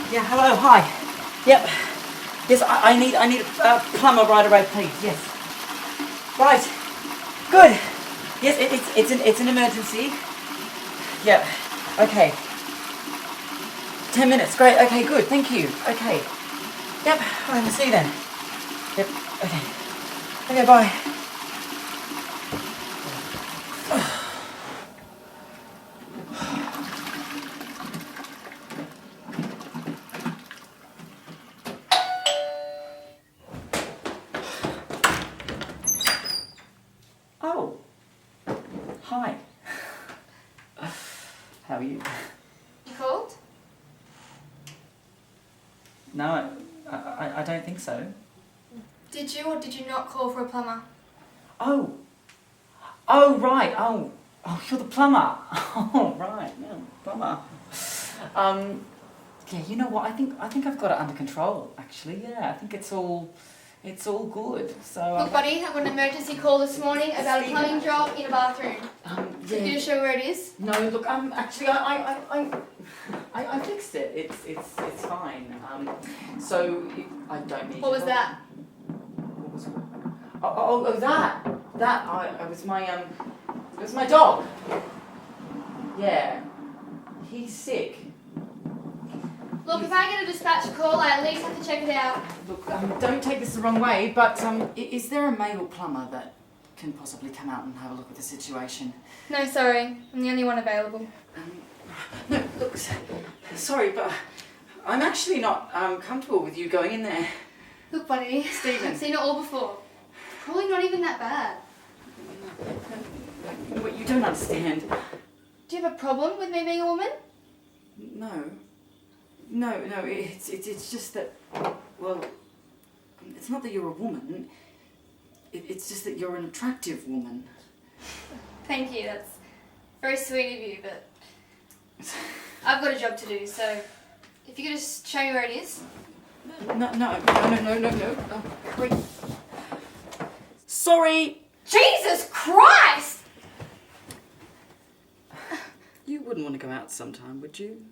Yeah, hello, hi. Yep. Yes, I need a plumber right away, please. Yes. Right. Good. Yes, it's an emergency. Yep. Okay. 10 minutes. Great. Okay, good. Thank you. Okay. Yep. All right, we'll see you then. Yep. Okay. Okay, bye. Oh. Hi. How are you? You called? No, I don't think so. Did you or did you not call for a plumber? Oh. Oh, right. Oh, you're the plumber. Oh, right. Yeah, plumber. Yeah, you know what? I think I've got it under control. Actually, yeah. I think it's all good. So. Look, buddy, I got an emergency call this morning about a plumbing job in a bathroom. So Yeah. can you show me where it is? No, look. Actually, I fixed it. It's fine. So I don't need. What was that? What was? Oh, that. It was my It was my dog. Yeah. He's sick. Look, if I get a dispatch call, I at least have to check it out. Look, don't take this the wrong way, but is there a male plumber that can possibly come out and have a look at the situation? No, sorry. I'm the only one available. No, look, sorry, but I'm actually not comfortable with you going in there. Look, buddy, Stephen. I've seen it all before. Probably not even that bad. No, what you don't understand. Do you have a problem with me being a woman? No, it's just that, well, it's not that you're a woman, it's just that you're an attractive woman. Thank you, that's very sweet of you, but I've got a job to do, so if you could just show me where it is. No. Wait. Sorry! Jesus Christ! You wouldn't want to go out sometime, would you?